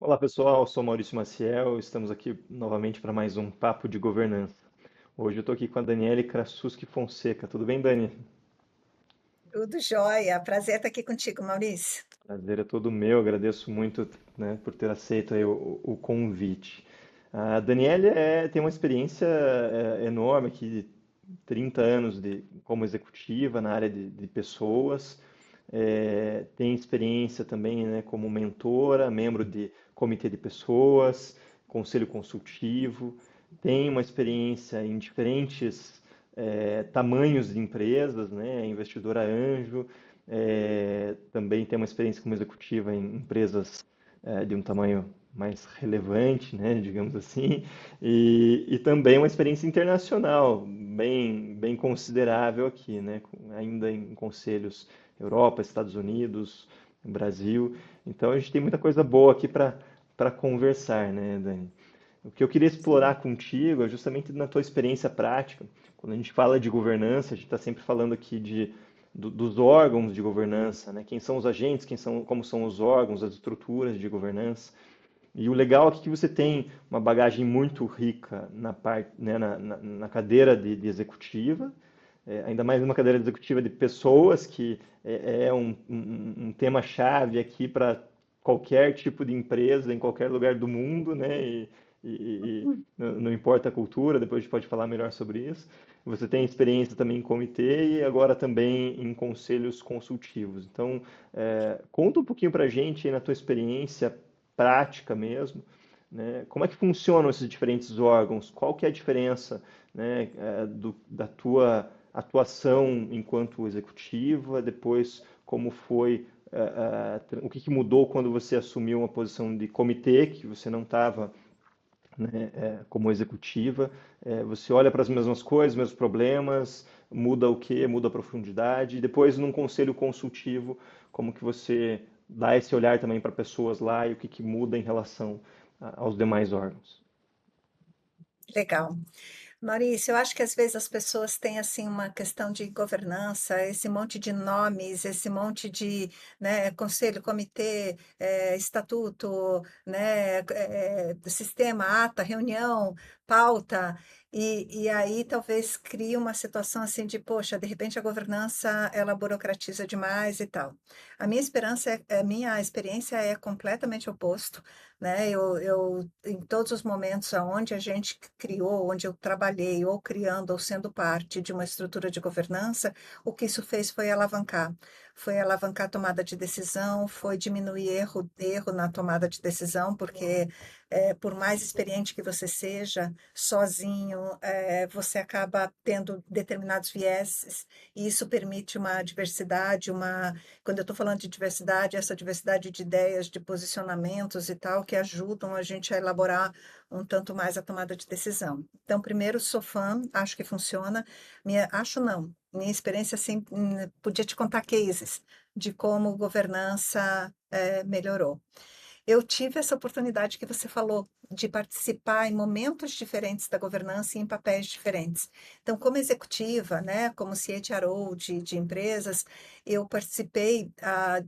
Olá pessoal, sou Maurício Maciel, estamos aqui novamente para mais um Papo de Governança. Hoje eu estou aqui com a Daniele Krasuski Fonseca. Tudo bem, Dani? Tudo jóia. Prazer estar aqui contigo, Maurício. Prazer é todo meu, agradeço muito, né, por ter aceito aí o convite. A Daniele tem uma experiência enorme aqui, 30 anos como executiva na área de pessoas, tem experiência também, né, como mentora, membro de comitê de pessoas, conselho consultivo, tem uma experiência em diferentes tamanhos de empresas, né, investidora anjo, também tem uma experiência como executiva em empresas de um tamanho mais relevante, né, digamos assim, e também uma experiência internacional bem considerável aqui, né, ainda em conselhos Europa, Estados Unidos, Brasil. Então a gente tem muita coisa boa aqui para conversar, né, Dani? O que eu queria explorar Sim. contigo é justamente na tua experiência prática. Quando a gente fala de governança, a gente está sempre falando aqui dos órgãos de governança, né? Quem são os agentes, como são os órgãos, as estruturas de governança. E o legal aqui é que você tem uma bagagem muito rica na parte, né, na cadeira de executiva, ainda mais numa cadeira executiva de pessoas, que é um tema-chave aqui para qualquer tipo de empresa, em qualquer lugar do mundo, né? E não importa a cultura, depois a gente pode falar melhor sobre isso. Você tem experiência também em comitê e agora também em conselhos consultivos. Então, conta um pouquinho para a gente aí na tua experiência prática mesmo, né? Como é que funcionam esses diferentes órgãos? Qual que é a diferença, né, da tua atuação enquanto executiva, depois como foi, o que que mudou quando você assumiu uma posição de comitê, que você não estava, né, como executiva, você olha para as mesmas coisas, mesmos problemas, muda o quê? Muda a profundidade, e depois num conselho consultivo, como que você dá esse olhar também para pessoas lá e o que que muda em relação aos demais órgãos. Legal. Maurício, eu acho que às vezes as pessoas têm assim uma questão de governança, esse monte de nomes, esse monte de, né, conselho, comitê, estatuto, né, sistema, ata, reunião, pauta, e aí talvez crie uma situação assim de, poxa, de repente a governança ela burocratiza demais e tal. A minha experiência é completamente oposto, né? Em todos os momentos aonde a gente criou, onde eu trabalhei, ou criando, ou sendo parte de uma estrutura de governança, o que isso fez foi alavancar a tomada de decisão, foi diminuir erro na tomada de decisão, porque por mais experiente que você seja, sozinho, você acaba tendo determinados vieses, e isso permite uma diversidade, quando eu estou falando de diversidade, essa diversidade de ideias, de posicionamentos e tal, que ajudam a gente a elaborar um tanto mais a tomada de decisão. Então, primeiro, sou fã, acho que funciona. Acho não. Minha experiência, assim, podia te contar cases de como governança melhorou. Eu tive essa oportunidade que você falou, de participar em momentos diferentes da governança e em papéis diferentes. Então, como executiva, né, como CHRO de empresas, eu participei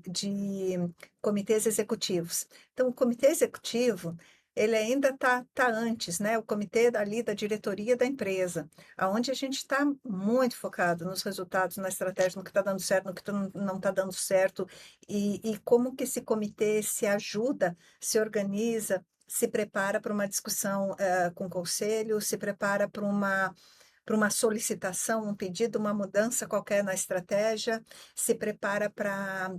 de comitês executivos. Então, o comitê executivo, ele ainda tá antes, né, o comitê ali da diretoria da empresa, aonde a gente está muito focado nos resultados, na estratégia, no que está dando certo, no que não está dando certo, e como que esse comitê se ajuda, se organiza, se prepara para uma discussão com o conselho, se prepara para uma solicitação, um pedido, uma mudança qualquer na estratégia, se prepara para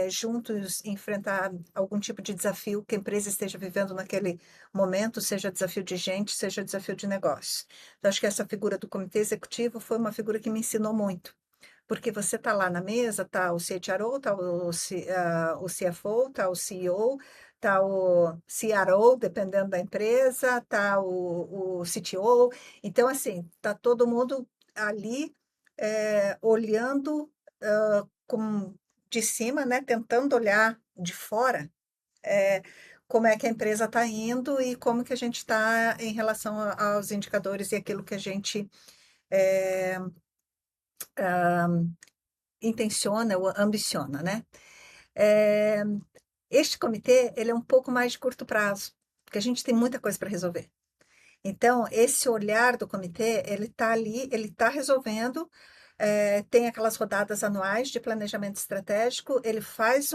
juntos enfrentar algum tipo de desafio que a empresa esteja vivendo naquele momento, seja desafio de gente, seja desafio de negócio. Então, acho que essa figura do comitê executivo foi uma figura que me ensinou muito. Porque você está lá na mesa, está o CHRO, está o CFO, está o CEO, está o CRO, dependendo da empresa, está o CTO. Então, assim, está todo mundo ali olhando de cima, né, tentando olhar de fora eh, como é que a empresa está indo e como que a gente está em relação aos indicadores e aquilo que a gente eh, intenciona ou ambiciona, né? Este comitê, ele é um pouco mais de curto prazo, porque a gente tem muita coisa para resolver. Então, esse olhar do comitê, ele está ali, ele está resolvendo, tem aquelas rodadas anuais de planejamento estratégico, ele faz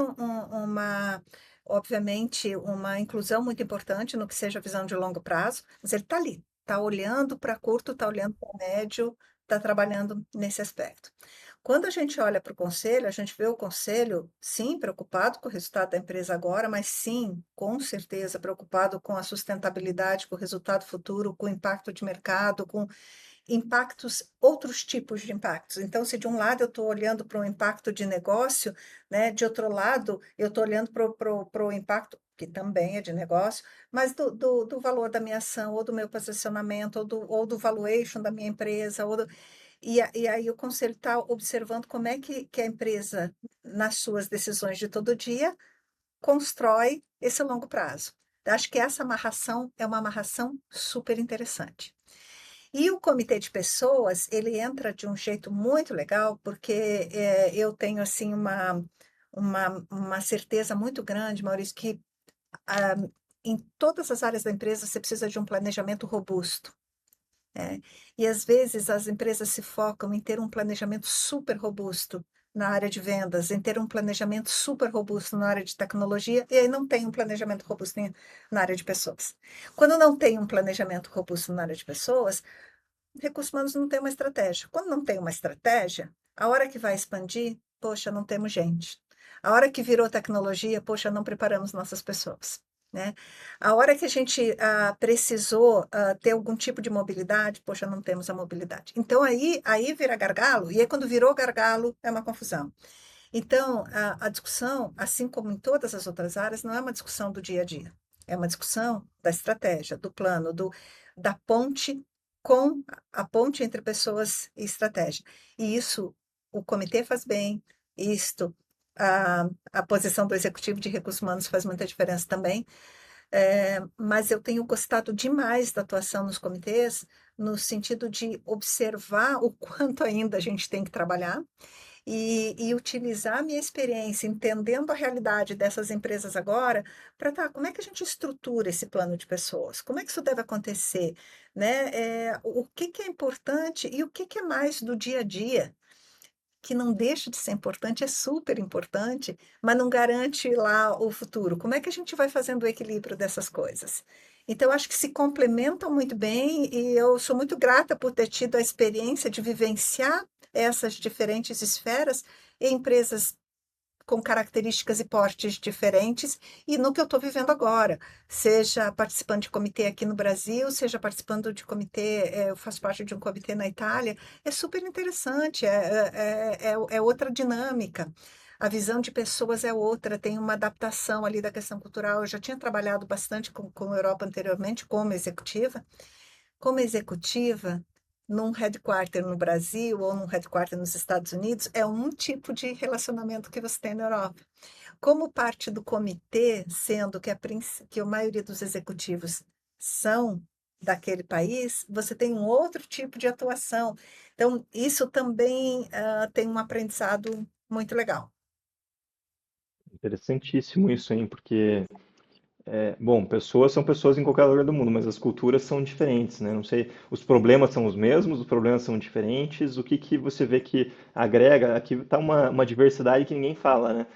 obviamente, uma inclusão muito importante no que seja a visão de longo prazo, mas ele está ali, está olhando para curto, está olhando para médio, está trabalhando nesse aspecto. Quando a gente olha para o conselho, a gente vê o conselho, sim, preocupado com o resultado da empresa agora, mas sim, com certeza, preocupado com a sustentabilidade, com o resultado futuro, com o impacto de mercado, com impactos, outros tipos de impactos. Então, se de um lado eu estou olhando para o impacto de negócio, né, de outro lado eu estou olhando para o impacto, que também é de negócio, mas do valor da minha ação, ou do meu posicionamento, ou do valuation da minha empresa, e aí o conselho está observando como é que a empresa, nas suas decisões de todo dia, constrói esse longo prazo. Acho que essa amarração é uma amarração super interessante. E o comitê de pessoas, ele entra de um jeito muito legal, porque eu tenho assim uma certeza muito grande, Maurício, que ah, em todas as áreas da empresa você precisa de um planejamento robusto. E às vezes as empresas se focam em ter um planejamento super robusto na área de vendas, em ter um planejamento super robusto na área de tecnologia, e aí não tem um planejamento robusto na área de pessoas. Quando não tem um planejamento robusto na área de pessoas, recursos humanos não tem uma estratégia. Quando não tem uma estratégia, a hora que vai expandir, poxa, não temos gente. A hora que virou tecnologia, poxa, não preparamos nossas pessoas. Né? A hora que a gente precisou ter algum tipo de mobilidade, poxa, não temos a mobilidade. Então aí vira gargalo, e aí quando virou gargalo é uma confusão. Então a discussão, assim como em todas as outras áreas, não é uma discussão do dia a dia, é uma discussão da estratégia, do plano, da ponte com a ponte entre pessoas e estratégia. E isso o comitê faz bem, isto a posição do executivo de recursos humanos faz muita diferença também, mas eu tenho gostado demais da atuação nos comitês, no sentido de observar o quanto ainda a gente tem que trabalhar e utilizar a minha experiência, entendendo a realidade dessas empresas agora, para como é que a gente estrutura esse plano de pessoas? Como é que isso deve acontecer? Né? O que que é importante e o que que é mais do dia a dia? Que não deixa de ser importante, é super importante, mas não garante lá o futuro. Como é que a gente vai fazendo o equilíbrio dessas coisas? Então, eu acho que se complementam muito bem e eu sou muito grata por ter tido a experiência de vivenciar essas diferentes esferas em empresas com características e portes diferentes, e no que eu estou vivendo agora, seja participando de comitê aqui no Brasil, seja participando de comitê, eu faço parte de um comitê na Itália, é super interessante, é outra dinâmica. A visão de pessoas é outra, tem uma adaptação ali da questão cultural. Eu já tinha trabalhado bastante com a Europa anteriormente, como executiva, num headquarter no Brasil ou num headquarter nos Estados Unidos, é um tipo de relacionamento que você tem na Europa. Como parte do comitê, sendo que a maioria dos executivos são daquele país, você tem um outro tipo de atuação. Então, isso também tem um aprendizado muito legal. Interessantíssimo isso, hein? Porque bom, pessoas são pessoas em qualquer lugar do mundo, mas as culturas são diferentes, né? Não sei, os problemas são os mesmos, os problemas são diferentes. O que que você vê que agrega? Aqui está uma diversidade que ninguém fala, né?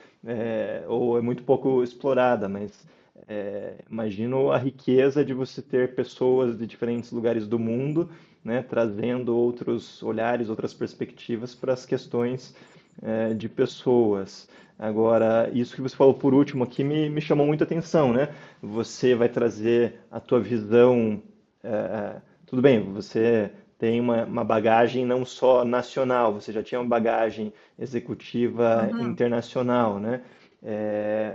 Ou é muito pouco explorada, mas imagino a riqueza de você ter pessoas de diferentes lugares do mundo, né? Trazendo outros olhares, outras perspectivas para as questões de pessoas. Agora, isso que você falou por último aqui me chamou muita atenção, né? Você vai trazer a tua visão. Tudo bem, você tem uma bagagem não só nacional, você já tinha uma bagagem executiva Uhum. internacional, né?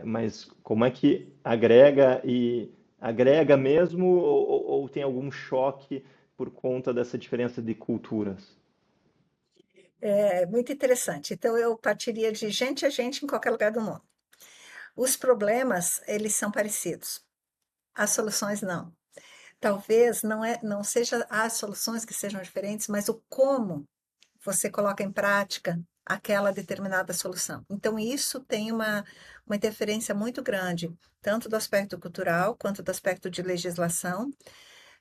Mas como é que agrega e agrega mesmo ou tem algum choque por conta dessa diferença de culturas? É muito interessante. Então, eu partiria de gente a gente em qualquer lugar do mundo. Os problemas, eles são parecidos. As soluções não. Talvez não seja as soluções que sejam diferentes, mas o como você coloca em prática aquela determinada solução. Então, isso tem uma interferência muito grande, tanto do aspecto cultural quanto do aspecto de legislação,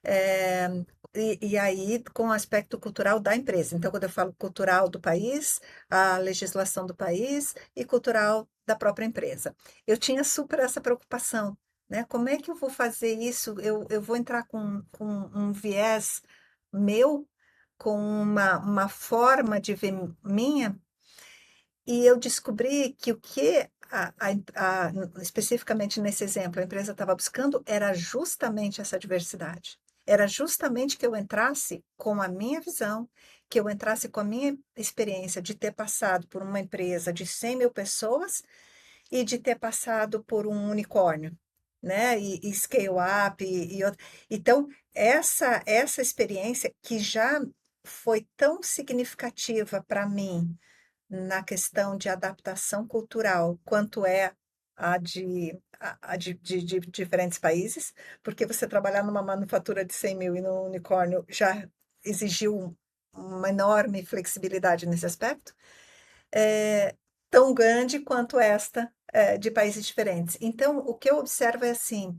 eh, e aí com o aspecto cultural da empresa. Então, quando eu falo cultural do país, a legislação do país e cultural da própria empresa. Eu tinha super essa preocupação, né? Como é que eu vou fazer isso? Eu vou entrar com um viés meu, com uma forma de ver minha, e eu descobri que o que especificamente nesse exemplo, a empresa estava buscando era justamente essa diversidade. Era justamente que eu entrasse com a minha visão, que eu entrasse com a minha experiência de ter passado por uma empresa de 100 mil pessoas e de ter passado por um unicórnio, né? E scale up Então, essa experiência que já foi tão significativa para mim na questão de adaptação cultural, quanto é a de diferentes países, porque você trabalhar numa manufatura de 100 mil e no unicórnio já exigiu uma enorme flexibilidade nesse aspecto, é, tão grande quanto esta de países diferentes. Então, o que eu observo é assim,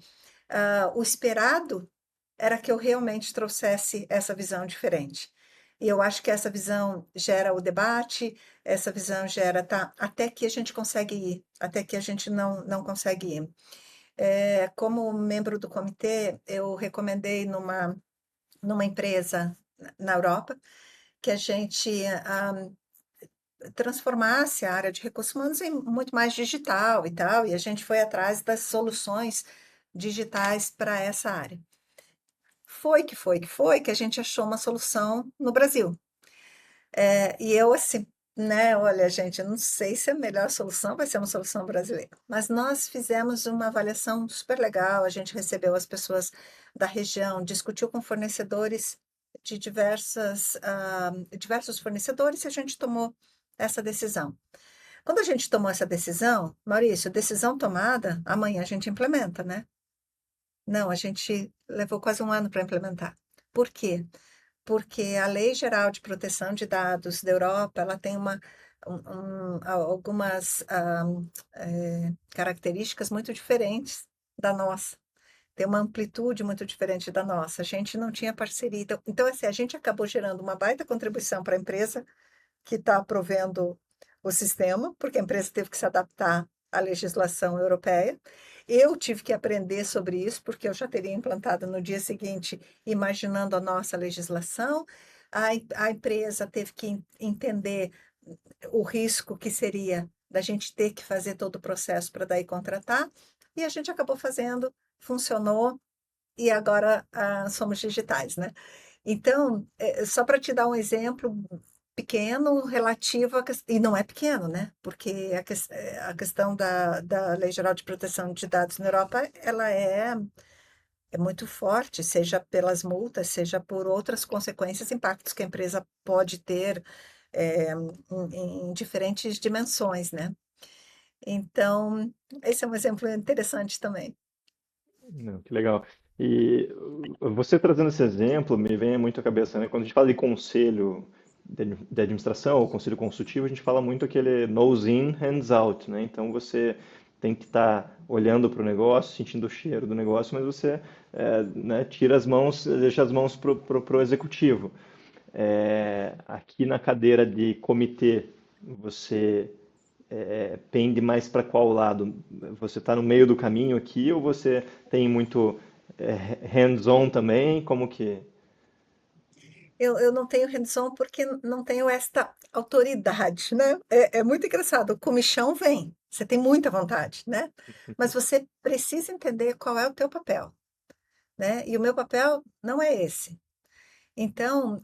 o esperado era que eu realmente trouxesse essa visão diferente. E eu acho que essa visão gera o debate, essa visão gera, tá, até que a gente consegue ir, até que a gente não consegue ir. Como membro do comitê, eu recomendei numa empresa na Europa que a gente transformasse a área de recursos humanos em muito mais digital e tal, e a gente foi atrás das soluções digitais para essa área. Que a gente achou uma solução no Brasil. E eu, assim, né, olha, gente, eu não sei se a melhor solução vai ser uma solução brasileira, mas nós fizemos uma avaliação super legal, a gente recebeu as pessoas da região, discutiu com fornecedores de diversos fornecedores e a gente tomou essa decisão. Quando a gente tomou essa decisão, Maurício, decisão tomada, amanhã a gente implementa, né? Não, a gente levou quase um ano para implementar. Por quê? Porque a Lei Geral de Proteção de Dados da Europa, ela tem algumas características muito diferentes da nossa. Tem uma amplitude muito diferente da nossa. A gente não tinha parceria. Então, assim, a gente acabou gerando uma baita contribuição para a empresa que está provendo o sistema, porque a empresa teve que se adaptar à legislação europeia. Eu tive que aprender sobre isso, porque eu já teria implantado no dia seguinte, imaginando a nossa legislação. A empresa teve que entender o risco que seria da gente ter que fazer todo o processo para daí contratar, e a gente acabou fazendo, funcionou, e agora somos digitais, né? Então, só para te dar um exemplo pequeno relativo e não é pequeno, né? Porque a questão da Lei Geral de Proteção de Dados na Europa, ela é muito forte, seja pelas multas, seja por outras consequências, impactos que a empresa pode ter em diferentes dimensões, né? Então, esse é um exemplo interessante também. Não, que legal. E você trazendo esse exemplo, me vem muito à cabeça, né? Quando a gente fala de conselho de administração ou conselho consultivo, a gente fala muito aquele nose in, hands out, né? Então você tem que estar olhando para o negócio, sentindo o cheiro do negócio, mas você né, tira as mãos, deixa as mãos pro executivo. Aqui na cadeira de comitê, você pende mais para qual lado? Você está no meio do caminho aqui ou você tem muito hands-on também? Como que. Eu não tenho rendição porque não tenho esta autoridade, né? É muito engraçado, o comichão vem, você tem muita vontade, né? Mas você precisa entender qual é o teu papel, né? E o meu papel não é esse. Então,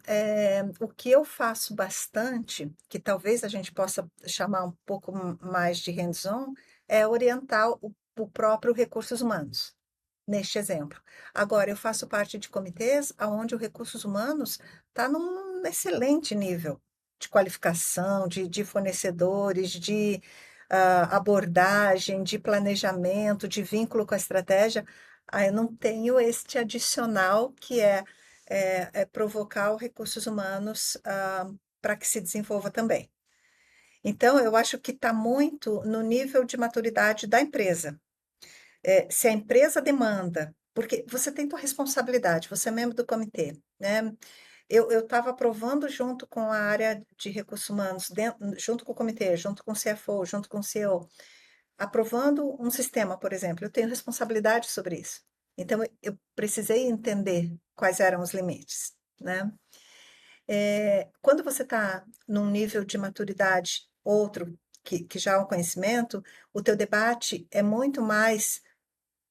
o que eu faço bastante, que talvez a gente possa chamar um pouco mais de hands-on, é orientar o próprio recursos humanos, neste exemplo. Agora, eu faço parte de comitês onde o recursos humanos está num excelente nível de qualificação, de fornecedores, de abordagem, de planejamento, de vínculo com a estratégia. Aí eu não tenho este adicional que é provocar os recursos humanos para que se desenvolva também. Então, eu acho que está muito no nível de maturidade da empresa. Se a empresa demanda, porque você tem tua responsabilidade, você é membro do comitê, né? Eu estava aprovando junto com a área de recursos humanos, junto com o comitê, junto com o CFO, junto com o CEO, aprovando um sistema, por exemplo. Eu tenho responsabilidade sobre isso. Então, eu precisei entender quais eram os limites, né? Quando você está num nível de maturidade outro, que já é um conhecimento, o teu debate é muito mais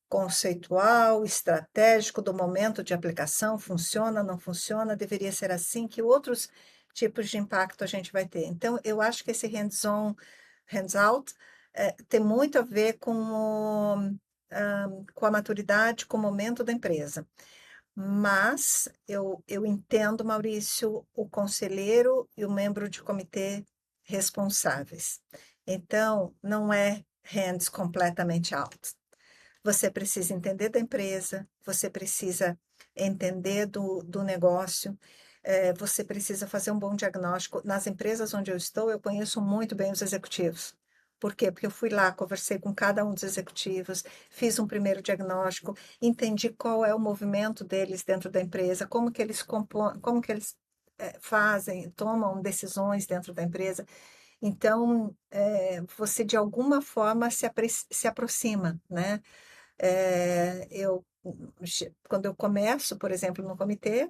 conceitual, estratégico do momento de aplicação, funciona, não funciona, deveria ser assim, que outros tipos de impacto a gente vai ter. Então, eu acho que esse hands-on, hands-out, tem muito a ver com a maturidade, com o momento da empresa. Mas eu entendo, Maurício, o conselheiro e o membro de comitê responsáveis. Então, não é hands completamente out. Você precisa entender da empresa, você precisa entender do negócio, você precisa fazer um bom diagnóstico. Nas empresas onde eu estou, eu conheço muito bem os executivos. Por quê? Porque eu fui lá, conversei com cada um dos executivos, fiz um primeiro diagnóstico, entendi qual é o movimento deles dentro da empresa, como que eles compõem, como que eles fazem, tomam decisões dentro da empresa. Então, você de alguma forma se aproxima, né? Quando eu começo, por exemplo, no comitê,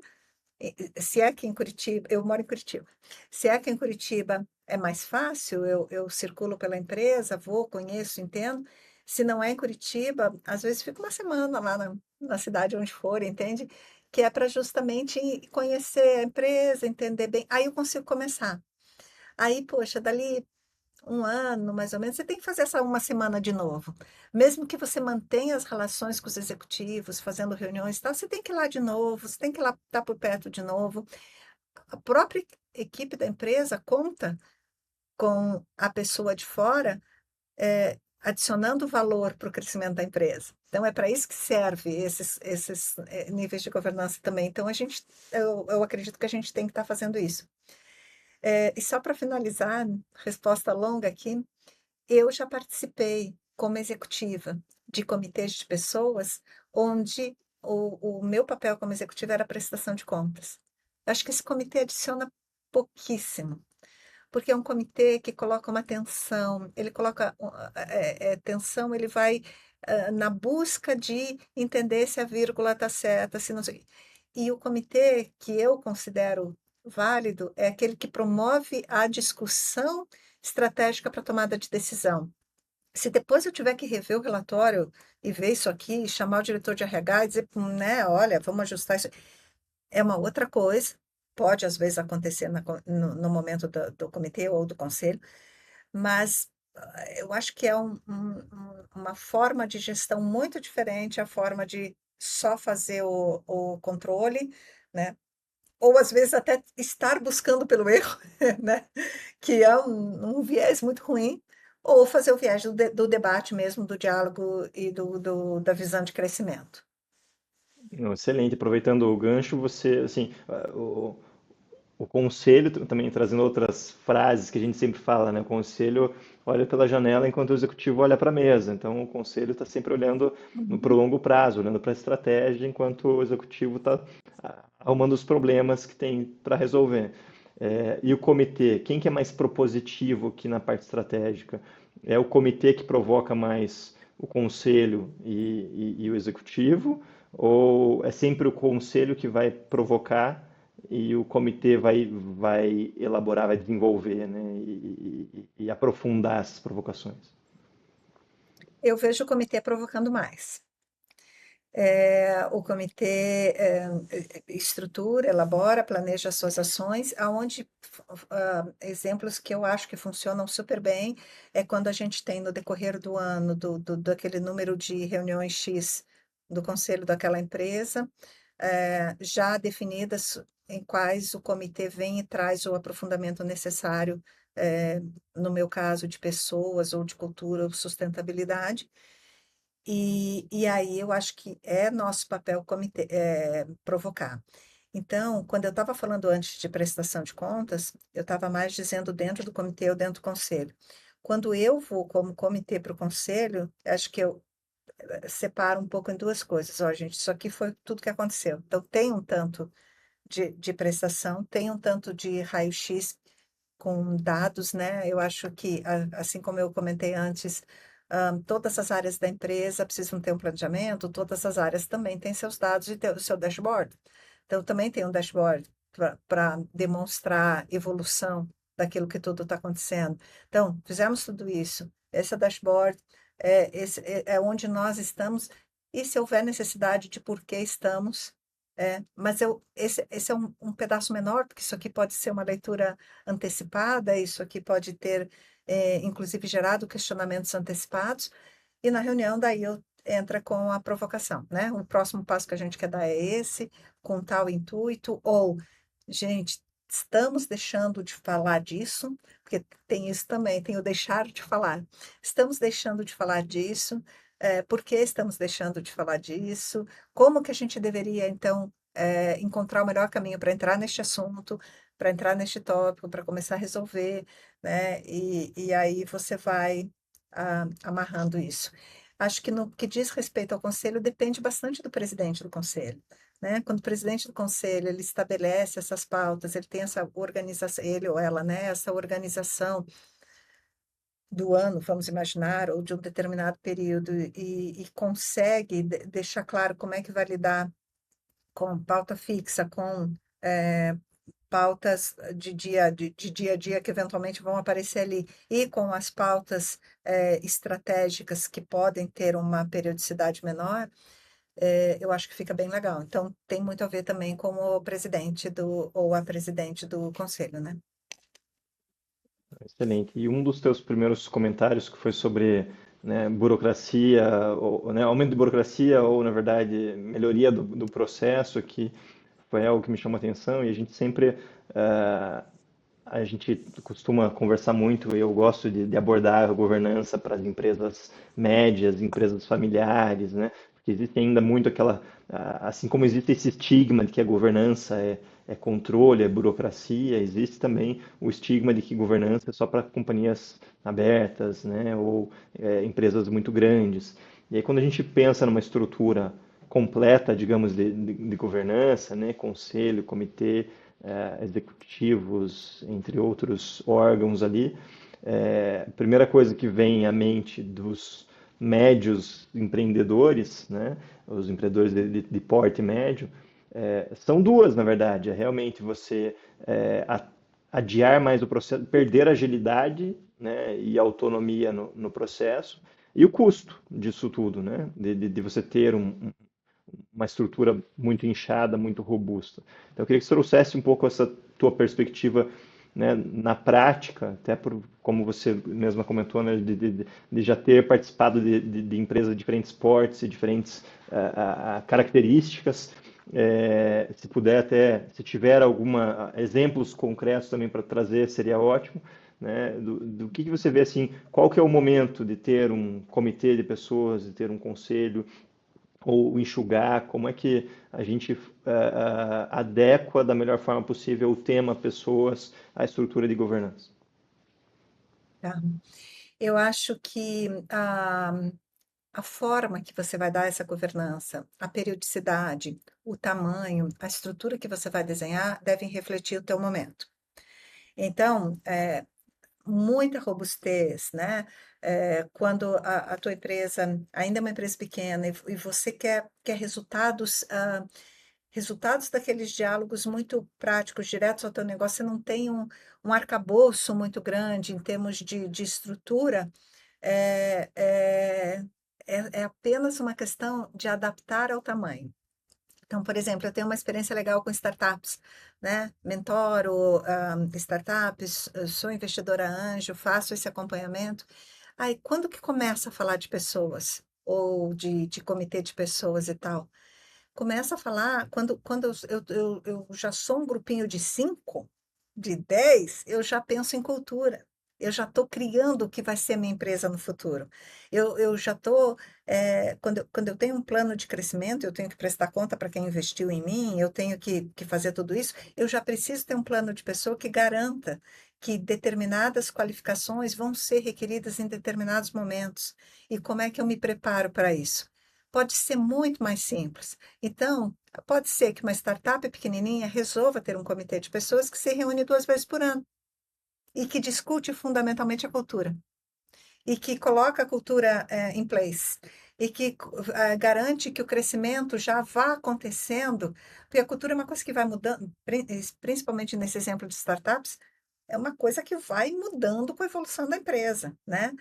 se é que em Curitiba, eu moro em Curitiba, se é que em Curitiba é mais fácil, eu circulo pela empresa, vou, conheço, entendo. Se não é em Curitiba, às vezes fico uma semana lá na cidade onde for, entende? Que é para justamente conhecer a empresa, entender bem. Aí eu consigo começar. Aí, poxa, dali um ano, mais ou menos, você tem que fazer essa uma semana de novo. Mesmo que você mantenha as relações com os executivos, fazendo reuniões e tal, você tem que ir lá de novo, você tem que ir lá estar por perto de novo. A própria equipe da empresa conta com a pessoa de fora, adicionando valor para o crescimento da empresa. Então, é para isso que serve esses níveis de governança também. Então, eu acredito que a gente tem que estar fazendo isso. E só para finalizar, resposta longa aqui, eu já participei como executiva de comitês de pessoas onde o meu papel como executiva era prestação de contas. Acho que esse comitê adiciona pouquíssimo, porque é um comitê que coloca uma tensão, ele coloca tensão, ele vai na busca de entender se a vírgula está certa, se não sei. E o comitê que eu considero válido é aquele que promove a discussão estratégica para tomada de decisão. Se depois eu tiver que rever o relatório e ver isso aqui, e chamar o diretor de RH e dizer, né, olha, vamos ajustar isso, é uma outra coisa. Pode, às vezes, acontecer no momento do comitê ou do conselho, mas eu acho que é uma forma de gestão muito diferente, a forma de só fazer o controle, né? Ou às vezes até estar buscando pelo erro, né? Que é um viés muito ruim, ou fazer o viés do debate mesmo, do diálogo e da visão de crescimento. Não, excelente. Aproveitando o gancho, você, assim, o conselho, também trazendo outras frases que a gente sempre fala, né? O conselho olha pela janela enquanto o executivo olha para a mesa. Então, o conselho está sempre olhando para o Uhum. longo prazo, olhando para a estratégia, enquanto o executivo está arrumando os problemas que tem para resolver. E o comitê, quem que é mais propositivo aqui na parte estratégica? É o comitê que provoca mais o conselho e o executivo? Ou é sempre o conselho que vai provocar e o comitê vai elaborar, vai desenvolver, né, e aprofundar essas provocações? Eu vejo o comitê provocando mais. O comitê estrutura, elabora, planeja as suas ações, aonde exemplos que eu acho que funcionam super bem é quando a gente tem no decorrer do ano, daquele número de reuniões X do conselho daquela empresa, já definidas em quais o comitê vem e traz o aprofundamento necessário, no meu caso, de pessoas ou de cultura ou sustentabilidade. E aí eu acho que é nosso papel provocar. Então, quando eu estava falando antes de prestação de contas, eu estava mais dizendo dentro do comitê ou dentro do conselho. Quando eu vou como comitê para o conselho, acho que eu separo um pouco em duas coisas. Ó, gente, isso aqui foi tudo que aconteceu. Então, tem um tanto de prestação, tem um tanto de raio-x com dados, né? Eu acho que, assim como eu comentei antes, todas as áreas da empresa precisam ter um planejamento, todas as áreas também têm seus dados e ter o seu dashboard. Então, também tem um dashboard para demonstrar evolução daquilo que tudo está acontecendo. Então, fizemos tudo isso. Esse é o dashboard, é onde nós estamos, e se houver necessidade de por que estamos, mas esse é um pedaço menor, porque isso aqui pode ser uma leitura antecipada, isso aqui pode ter, inclusive, gerado questionamentos antecipados, e na reunião daí eu entra com a provocação, né? O próximo passo que a gente quer dar é esse, com tal intuito, ou, gente, estamos deixando de falar disso, porque tem isso também, tem o deixar de falar. Estamos deixando de falar disso, por que estamos deixando de falar disso? Como que a gente deveria, então, encontrar o melhor caminho para entrar neste assunto, para entrar neste tópico, para começar a resolver, né? E aí você vai amarrando isso. Acho que no que diz respeito ao conselho, depende bastante do presidente do conselho, né? Quando o presidente do conselho ele estabelece essas pautas, ele tem essa organização, ele ou ela, né? Essa organização do ano, vamos imaginar, ou de um determinado período, e consegue deixar claro como é que vai lidar com pauta fixa, com pautas de dia a dia que eventualmente vão aparecer ali, e com as pautas estratégicas que podem ter uma periodicidade menor, eu acho que fica bem legal. Então, tem muito a ver também com o presidente ou a presidente do conselho, né? Excelente. E um dos teus primeiros comentários que foi sobre, né, burocracia, ou, né, aumento de burocracia ou, na verdade, melhoria do processo, que foi algo que me chamou a atenção e a gente sempre, eh, a gente costuma conversar muito, eu gosto de abordar a governança para as empresas médias, empresas familiares, né? Porque existe ainda muito aquela, assim como existe esse estigma de que a governança é controle, é burocracia, existe também o estigma de que governança é só para companhias abertas, né? Ou empresas muito grandes. E aí quando a gente pensa numa estrutura completa, digamos, de governança, né? Conselho, comitê, executivos, entre outros órgãos ali. A primeira coisa que vem à mente dos médios empreendedores, né, os empreendedores de porte médio, são duas, na verdade. É realmente você adiar mais o processo, perder agilidade, né, e autonomia no processo, e o custo disso tudo, né, de você ter uma estrutura muito inchada, muito robusta. Então, eu queria que você trouxesse um pouco essa tua perspectiva, né, na prática, até por, como você mesma comentou, né, de já ter participado de empresas de diferentes portes e diferentes características. Se puder até, se tiver alguma exemplos concretos também para trazer, seria ótimo. Né, do que você vê assim, qual que é o momento de ter um comitê de pessoas, de ter um conselho, ou enxugar, como é que a gente adequa da melhor forma possível o tema pessoas à estrutura de governança. Tá? Eu acho que a forma que você vai dar essa governança, a periodicidade, o tamanho, a estrutura que você vai desenhar devem refletir o teu momento. Então, muita robustez, né? Quando a tua empresa ainda é uma empresa pequena e você quer resultados, resultados daqueles diálogos muito práticos, diretos ao teu negócio, você não tem um arcabouço muito grande em termos de estrutura, é, é, é apenas uma questão de adaptar ao tamanho. Então, por exemplo, eu tenho uma experiência legal com startups, né? Mentoro, startups, eu sou investidora anjo, faço esse acompanhamento. Aí, quando que começa a falar de pessoas, ou de comitê de pessoas e tal? Começa a falar, quando eu já sou um grupinho de 5, de 10, eu já penso em cultura. Eu já estou criando o que vai ser minha empresa no futuro. Eu já estou, quando eu tenho um plano de crescimento, eu tenho que prestar conta para quem investiu em mim, eu tenho que fazer tudo isso, eu já preciso ter um plano de pessoa que garanta que determinadas qualificações vão ser requeridas em determinados momentos. E como é que eu me preparo para isso? Pode ser muito mais simples. Então, pode ser que uma startup pequenininha resolva ter um comitê de pessoas que se reúne 2 vezes por ano e que discute fundamentalmente a cultura e que coloca a cultura em place e que garante que o crescimento já vá acontecendo, porque a cultura é uma coisa que vai mudando, principalmente nesse exemplo de startups, é uma coisa que vai mudando com a evolução da empresa, né?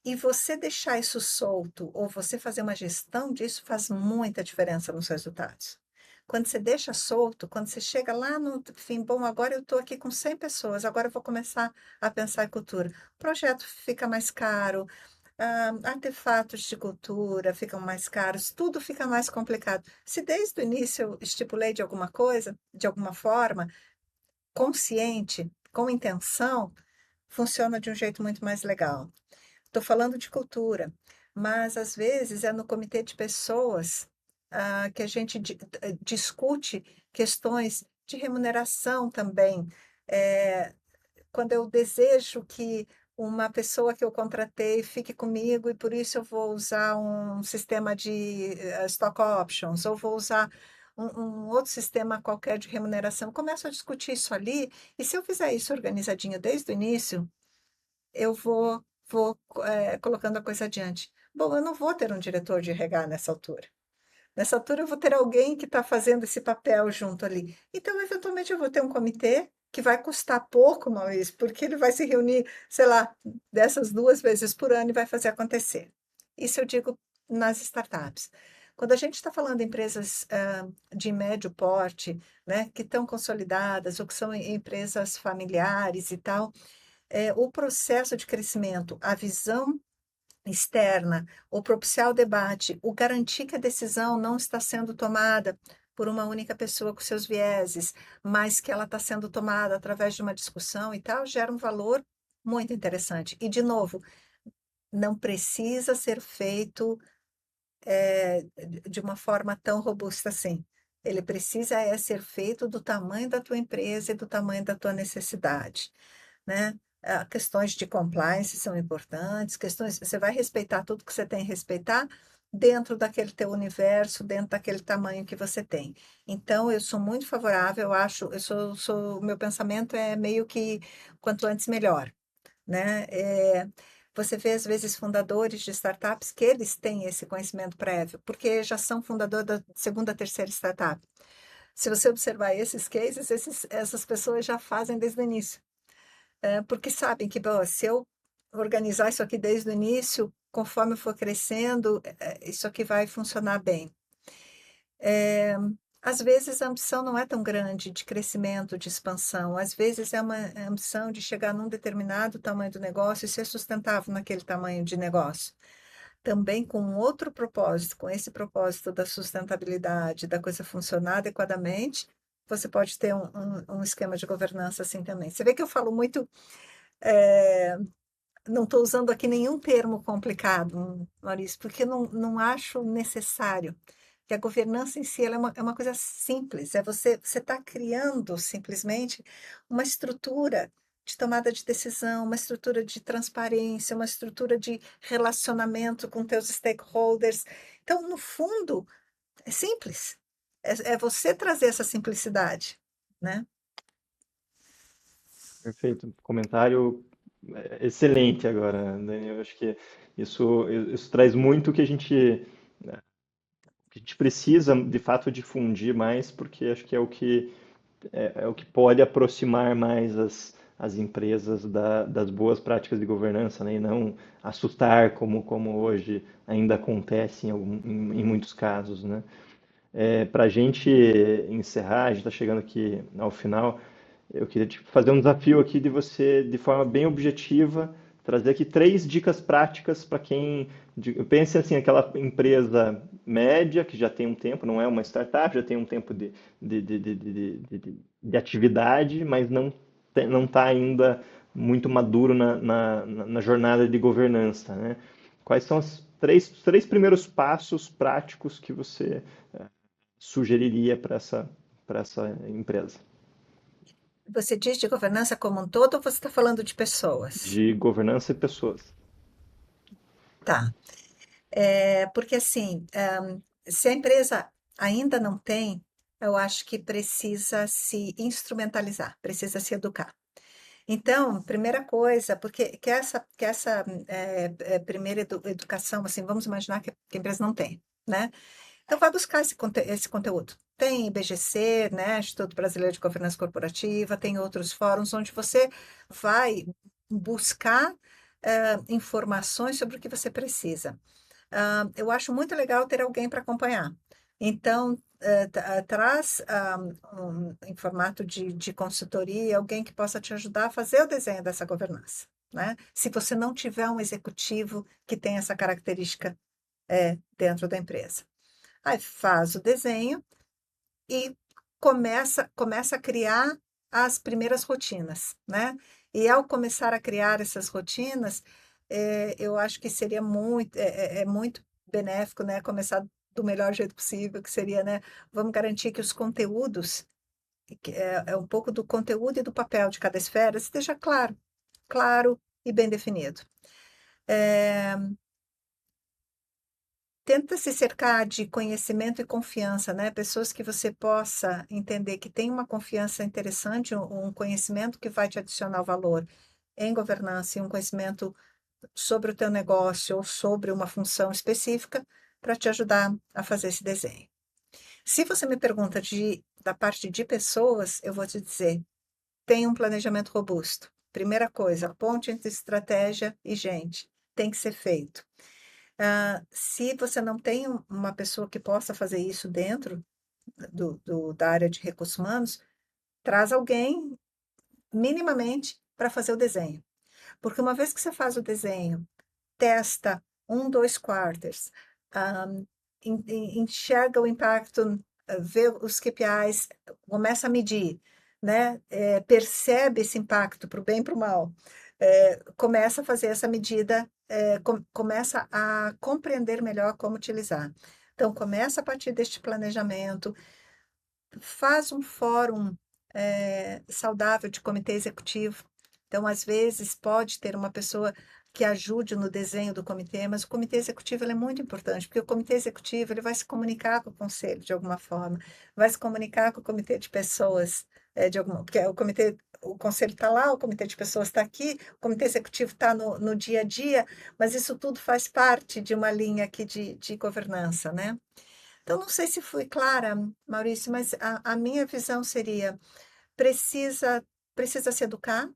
E você deixar isso solto ou você fazer uma gestão disso faz muita diferença nos resultados. Quando você deixa solto, quando você chega lá no fim, bom, agora eu estou aqui com 100 pessoas, agora eu vou começar a pensar em cultura. O projeto fica mais caro, artefatos de cultura ficam mais caros, tudo fica mais complicado. Se desde o início eu estipulei de alguma coisa, de alguma forma, consciente, com intenção, funciona de um jeito muito mais legal. Estou falando de cultura, mas às vezes é no comitê de pessoas que a gente discute questões de remuneração também. Eh, Quando eu desejo que uma pessoa que eu contratei fique comigo e por isso eu vou usar um sistema de stock options, ou vou usar um outro sistema qualquer de remuneração, começo a discutir isso ali, e se eu fizer isso organizadinho desde o início, eu vou colocando a coisa adiante. Bom, eu não vou ter um diretor de RH nessa altura. Nessa altura, eu vou ter alguém que está fazendo esse papel junto ali. Então, eventualmente, eu vou ter um comitê que vai custar pouco, Maurício, porque ele vai se reunir, sei lá, dessas 2 vezes por ano e vai fazer acontecer. Isso eu digo nas startups. Quando a gente está falando de empresas de médio porte, né, que estão consolidadas ou que são empresas familiares e tal, o processo de crescimento, a visão externa, o propiciar o debate, o garantir que a decisão não está sendo tomada por uma única pessoa com seus vieses, mas que ela está sendo tomada através de uma discussão e tal, gera um valor muito interessante. E, de novo, não precisa ser feito de uma forma tão robusta assim. Ele precisa ser feito do tamanho da tua empresa e do tamanho da tua necessidade, né? Questões de compliance são importantes, questões, você vai respeitar tudo que você tem que respeitar dentro daquele teu universo, dentro daquele tamanho que você tem. Então, eu sou muito favorável, eu acho, meu pensamento é meio que quanto antes melhor, né? Você vê, às vezes, fundadores de startups que eles têm esse conhecimento prévio, porque já são fundador da segunda, terceira startup. Se você observar esses cases, essas pessoas já fazem desde o início. Porque sabem que, bom, se eu organizar isso aqui desde o início, conforme eu for crescendo, isso aqui vai funcionar bem. Eh, Às vezes a ambição não é tão grande de crescimento, de expansão, às vezes é uma ambição de chegar num determinado tamanho do negócio e ser sustentável naquele tamanho de negócio. Também com um outro propósito, com esse propósito da sustentabilidade, da coisa funcionar adequadamente, você pode ter um esquema de governança assim também. Você vê que eu falo muito eh, não estou usando aqui nenhum termo complicado, Maurício, porque não acho necessário. Que a governança em si ela é uma coisa simples, você está criando simplesmente uma estrutura de tomada de decisão, uma estrutura de transparência, uma estrutura de relacionamento com teus stakeholders. Então, no fundo, é simples. É você trazer essa simplicidade, né? Perfeito. Comentário excelente agora, Daniel. Eu acho que isso traz muito que a gente precisa, de fato, difundir mais, porque acho que é o que pode aproximar mais as empresas das boas práticas de governança, né? E não assustar como hoje ainda acontece em muitos casos, né? Para a gente encerrar, a gente está chegando aqui ao final. Eu queria te fazer um desafio aqui de você, de forma bem objetiva, trazer aqui 3 dicas práticas para quem pense assim, aquela empresa média que já tem um tempo, não é uma startup, já tem um tempo de atividade, mas não está ainda muito maduro na jornada de governança, né? Quais são os três primeiros passos práticos que você sugeriria para essa empresa? Você diz de governança como um todo ou você está falando de pessoas? De governança e pessoas. Tá. Porque assim, se a empresa ainda não tem, eu acho que precisa se instrumentalizar, precisa se educar. Então, primeira coisa, porque primeira educação, assim, vamos imaginar que a empresa não tem, né? Então, vai buscar esse conteúdo. Tem IBGC, né, Instituto Brasileiro de Governança Corporativa, tem outros fóruns onde você vai buscar informações sobre o que você precisa. Eu acho muito legal ter alguém para acompanhar. Então, traz em formato de consultoria alguém que possa te ajudar a fazer o desenho dessa governança, né? Se você não tiver um executivo que tem essa característica dentro da empresa. Aí faz o desenho e começa a criar as primeiras rotinas, né? E ao começar a criar essas rotinas, eu acho que seria muito benéfico, né? Começar do melhor jeito possível, que seria, né? Vamos garantir que os conteúdos, que é um pouco do conteúdo e do papel de cada esfera, esteja claro e bem definido. É, Tenta se cercar de conhecimento e confiança, né? Pessoas que você possa entender que tem uma confiança interessante, um conhecimento que vai te adicionar valor em governança e um conhecimento sobre o teu negócio ou sobre uma função específica para te ajudar a fazer esse desenho. Se você me pergunta da parte de pessoas, eu vou te dizer, tem um planejamento robusto. Primeira coisa, a ponte entre estratégia e gente tem que ser feito. Se você não tem uma pessoa que possa fazer isso dentro da área de recursos humanos, traz alguém minimamente para fazer o desenho. Porque uma vez que você faz o desenho, testa dois quarters, ah, enxerga o impacto, vê os KPIs, começa a medir, né? Percebe esse impacto para o bem e para o mal, começa a fazer essa medida, começa a compreender melhor como utilizar. Então, começa a partir deste planejamento, faz um fórum saudável de comitê executivo. Então, às vezes, pode ter uma pessoa que ajude no desenho do comitê, mas o comitê executivo ele é muito importante, porque o comitê executivo ele vai se comunicar com o conselho de alguma forma, vai se comunicar com o comitê de pessoas, porque o conselho está lá, o comitê de pessoas está aqui, o comitê executivo está no dia a dia, mas isso tudo faz parte de uma linha aqui de governança, né? Então, não sei se fui clara, Maurício, mas a minha visão seria: precisa, precisa se educar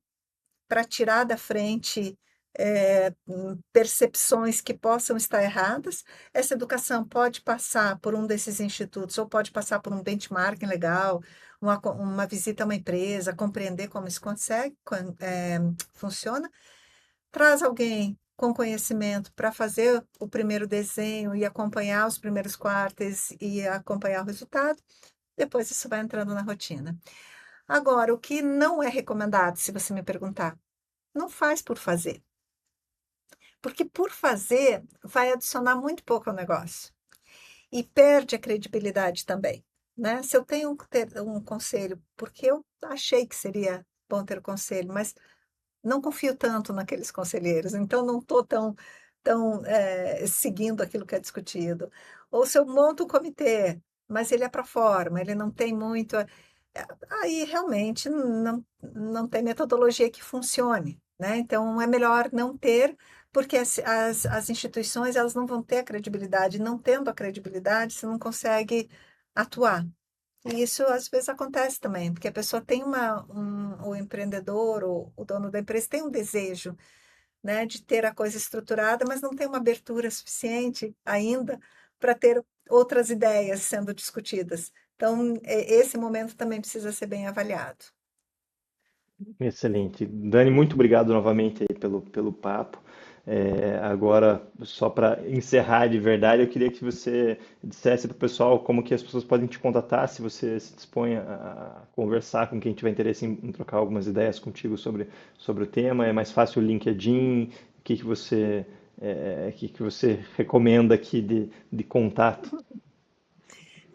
para tirar da frente percepções que possam estar erradas. Essa educação pode passar por um desses institutos, ou pode passar por um benchmarking legal, uma visita a uma empresa, compreender como isso funciona. Traz alguém com conhecimento para fazer o primeiro desenho e acompanhar os primeiros quartos e acompanhar o resultado. Depois isso vai entrando na rotina. Agora, o que não é recomendado, se você me perguntar, não faz por fazer. Porque por fazer vai adicionar muito pouco ao negócio. E perde a credibilidade também, né? Se eu tenho ter um conselho, porque eu achei que seria bom ter o conselho, mas não confio tanto naqueles conselheiros, então não estou tão seguindo aquilo que é discutido. Ou se eu monto um comitê, mas ele é para forma, ele não tem muito. Aí realmente não tem metodologia que funcione, né? Então é melhor não ter, porque as instituições elas não vão ter a credibilidade, não tendo a credibilidade, você não consegue atuar. E isso às vezes acontece também, porque a pessoa tem o empreendedor, o dono da empresa tem um desejo, né, de ter a coisa estruturada, mas não tem uma abertura suficiente ainda para ter outras ideias sendo discutidas. Então, esse momento também precisa ser bem avaliado. Excelente. Dani, muito obrigado novamente aí pelo papo. Agora, só para encerrar de verdade, eu queria que você dissesse para o pessoal como que as pessoas podem te contatar, se você se dispõe a conversar com quem tiver interesse em trocar algumas ideias contigo sobre o tema. É mais fácil o LinkedIn? O que que você recomenda aqui de contato?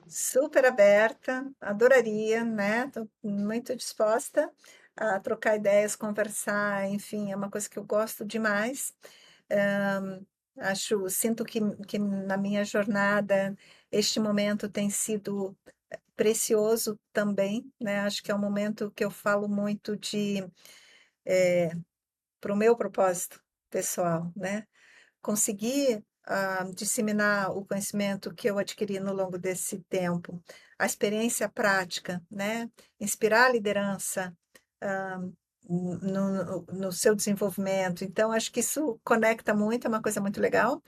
Super aberta, adoraria, né? Estou muito disposta a trocar ideias, conversar, enfim, é uma coisa que eu gosto demais. Hã, sinto que na minha jornada este momento tem sido precioso também, né? Acho que é um momento que eu falo muito para o meu propósito pessoal, né? Conseguir, disseminar o conhecimento que eu adquiri no longo desse tempo, a experiência prática, né, inspirar a liderança, hã, no seu desenvolvimento. Então acho que isso conecta muito, é uma coisa muito legal.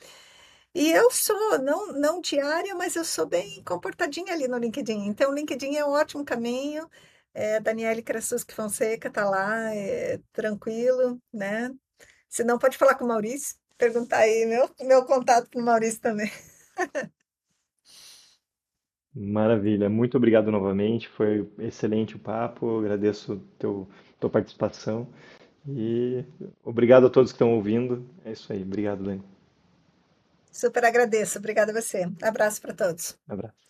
E eu sou não diária, mas eu sou bem comportadinha ali no LinkedIn. Então o LinkedIn é um ótimo caminho, Daniele Krasuski Fonseca tá lá, tranquilo, né. Se não, pode falar com o Maurício, perguntar aí meu contato com o Maurício também. Maravilha, muito obrigado novamente, foi excelente o papo, eu agradeço tua participação e obrigado a todos que estão ouvindo. É isso aí, obrigado, Dani. Super agradeço. Obrigada a você. Abraço para todos. Abraço.